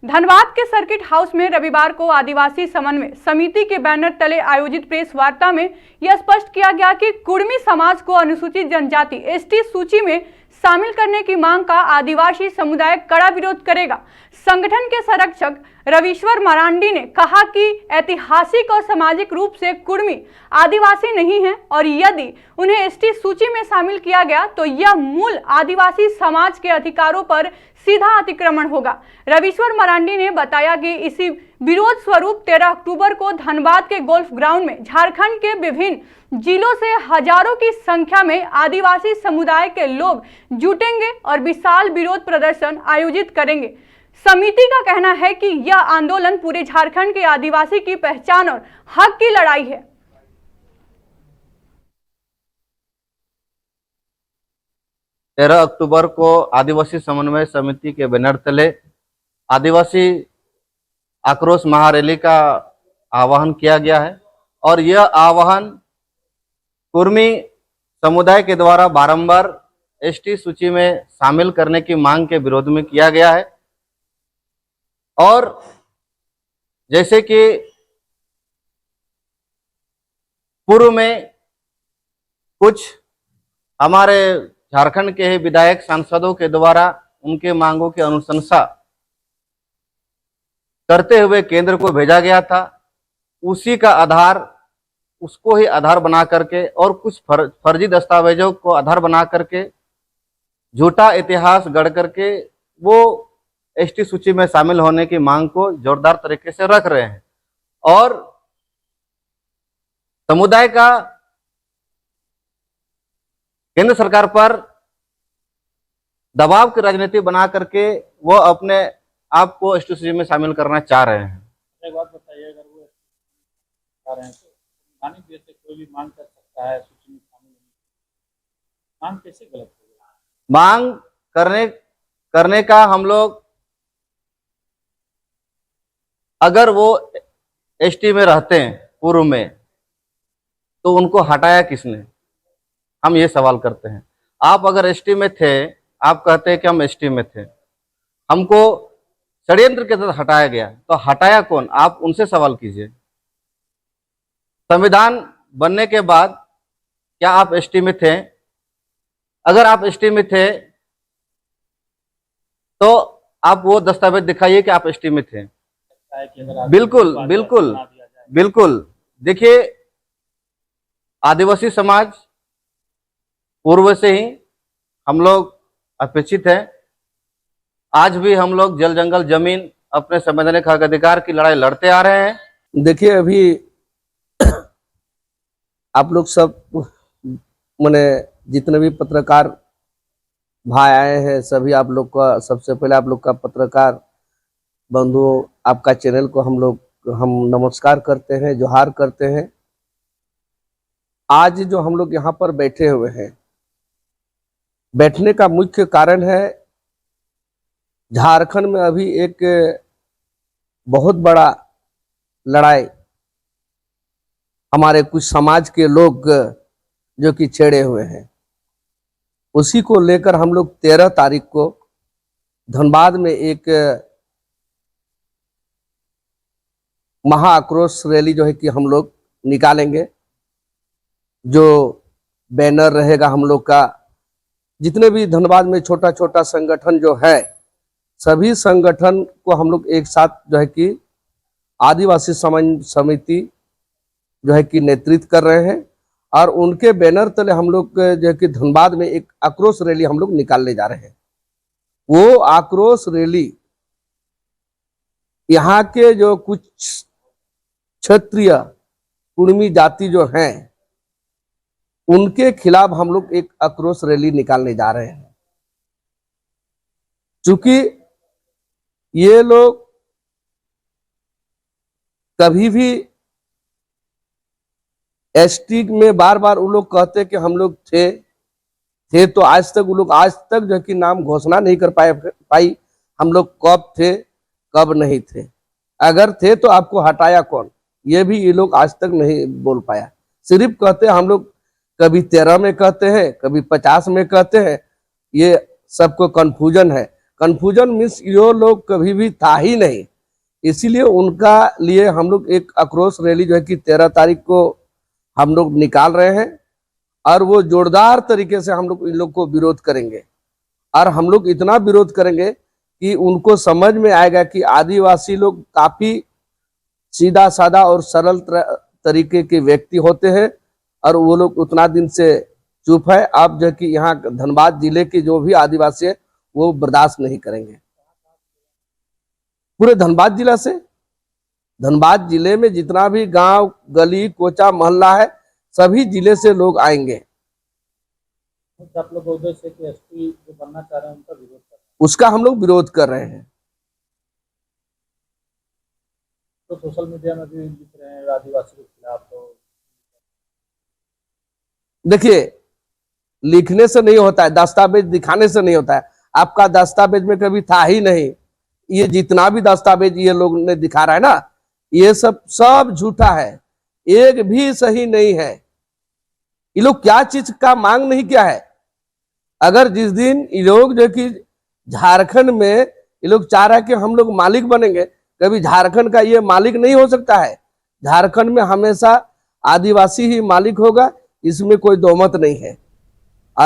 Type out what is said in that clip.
धनबाद के circuit house में रविवार को आदिवासी समन्वय समिति के बैनर तले आयोजित प्रेस वार्ता में यह स्पष्ट किया गया कि कुर्मी समाज को अनुसूचित जनजाति एसटी सूची में शामिल करने की मांग का आदिवासी समुदाय कड़ा विरोध करेगा। संगठन के संरक्षक रविश्वर मरांडी ने कहा कि ऐतिहासिक और सामाजिक रूप से कुर्मी आदिवासी नहीं है और यदि उन्हें एसटी सूची में शामिल किया गया तो यह मूल आदिवासी समाज के अधिकारों पर सीधा अतिक्रमण होगा। रविश्वर मरांडी ने बताया कि इसी विरोध स्वरूप 13 अक्टूबर को धनबाद के गोल्फ ग्राउंड में झारखंड के विभिन्न जिलों से हजारों की संख्या में आदिवासी समुदाय के लोग जुटेंगे और विशाल विरोध प्रदर्शन आयोजित करेंगे। समिति का कहना है कि यह आंदोलन पूरे झारखंड के आदिवासी की पहचान और हक की लड़ाई है। तेरह अक्टूबर को आदिवासी समन्वय समिति के बैनर तले आदिवासी आक्रोश महारैली का आह्वान किया गया है और यह आह्वान कुर्मी समुदाय के द्वारा बारंबार एसटी सूची में शामिल करने की मांग के विरोध में किया गया है। और जैसे कि पूर्व में कुछ हमारे झारखंड के ही विधायक सांसदों के द्वारा उनके मांगों की अनुशंसा करते हुए केंद्र को भेजा गया था, उसी का आधार उसको ही आधार बना करके और कुछ फर्जी दस्तावेजों को आधार बना करके झूठा इतिहास गढ़ करके वो एसटी सूची में शामिल होने की मांग को जोरदार तरीके से रख रहे हैं और समुदाय का केंद्र सरकार पर दबाव की राजनीति बना करके वो अपने आप को एसटी सूची में शामिल करना चाह रहे हैं। एक बात बताइए, अगर वो चाह रहे हैं तो संवैधानिक देश से कोई भी मांग कर सकता है सूची में शामिल होने, मांग कैसे गलत होगा? मांग करने का हम लोग, अगर वो एसटी में रहते हैं पूर्व में तो उनको हटाया किसने, हम ये सवाल करते हैं। आप अगर एसटी में थे, आप कहते हैं कि हम एसटी में थे, हमको षड्यंत्र के तहत हटाया गया, तो हटाया कौन, आप उनसे सवाल कीजिए। संविधान बनने के बाद क्या आप एसटी में थे? अगर आप एसटी में थे तो आप वो दस्तावेज दिखाइए कि आप एसटी में थे। बिल्कुल बिल्कुल बिल्कुल। देखिए, आदिवासी समाज पूर्व से ही हम लोग अपेक्षित है। आज भी हम लोग जल जंगल जमीन अपने संवैधानिक हक अधिकार की लड़ाई लड़ते आ रहे हैं। देखिए, अभी आप लोग सब माने जितने भी पत्रकार भाई आए हैं, सभी आप लोग का, सबसे पहले आप लोग का पत्रकार बंधुओं, आपका चैनल को हम नमस्कार करते हैं, जोहार करते हैं। आज जो हम लोग यहाँ पर बैठे हुए हैं, बैठने का मुख्य कारण है झारखंड में अभी एक बहुत बड़ा लड़ाई हमारे कुछ समाज के लोग जो कि छेड़े हुए हैं, उसी को लेकर हम लोग 13 तारीख को धनबाद में एक महा आक्रोश रैली जो है कि हम लोग निकालेंगे। जो बैनर रहेगा हम लोग का, जितने भी धनबाद में छोटा छोटा संगठन जो है, सभी संगठन को हम लोग एक साथ जो है कि आदिवासी समिति जो है कि नेतृत्व कर रहे हैं और उनके बैनर तले हम लोग जो है कि धनबाद में एक आक्रोश रैली हम लोग निकालने जा रहे हैं। वो आक्रोश रैली यहाँ के जो कुछ क्षत्रिय कुर्मी जाति जो हैं, उनके खिलाफ हम लोग एक आक्रोश रैली निकालने जा रहे हैं। चूंकि ये लोग कभी भी एसटी में बार बार वो लोग कहते कि हम लोग थे तो आज तक वो लोग आज तक जो कि नाम घोषणा नहीं कर पाई हम लोग कब थे कब नहीं थे। अगर थे तो आपको हटाया कौन, ये भी ये लोग आज तक नहीं बोल पाया। सिर्फ कहते हम लोग कभी 13 में कहते हैं, कभी 50 में कहते हैं, ये सबको कंफ्यूजन है। कंफ्यूजन मीन्स ये लोग कभी भी था ही नहीं। इसीलिए उनका लिए हम लोग एक आक्रोश रैली जो है कि 13 तारीख को हम लोग निकाल रहे हैं और वो जोरदार तरीके से हम लोग इन लोग को विरोध करेंगे। और हम लोग इतना विरोध करेंगे कि उनको समझ में आएगा कि आदिवासी लोग काफी सीधा साधा और सरल तरीके के व्यक्ति होते हैं और वो लोग उतना दिन से चुप है। अब जो कि यहाँ धनबाद जिले के जो भी आदिवासी है वो बर्दाश्त नहीं करेंगे। पूरे धनबाद जिला से, धनबाद जिले में जितना भी गांव गली कोचा मोहल्ला है सभी जिले से लोग आएंगे। आप लोग उद्देश्य है कि एसटी जो बनना चाह रहे हैं उनका विरोध कर रहे हैं, उसका हम लोग विरोध कर रहे हैं। तो सोशल मीडिया में भी लिख रहे हैं आदिवासी के खिलाफ। तो देखिए, लिखने से नहीं होता है, दस्तावेज दिखाने से नहीं होता है। आपका दस्तावेज में कभी था ही नहीं। ये जितना भी दस्तावेज ये लोग ने दिखा रहा है ना, ये सब झूठा है, एक भी सही नहीं है। ये लोग क्या चीज का मांग नहीं किया है। अगर जिस दिन ये लोग जो कि झारखंड में ये लोग चाह रहा है कि हम लोग मालिक बनेंगे, कभी झारखंड का ये मालिक नहीं हो सकता है। झारखंड में हमेशा आदिवासी ही मालिक होगा, इसमें कोई दो मत नहीं है।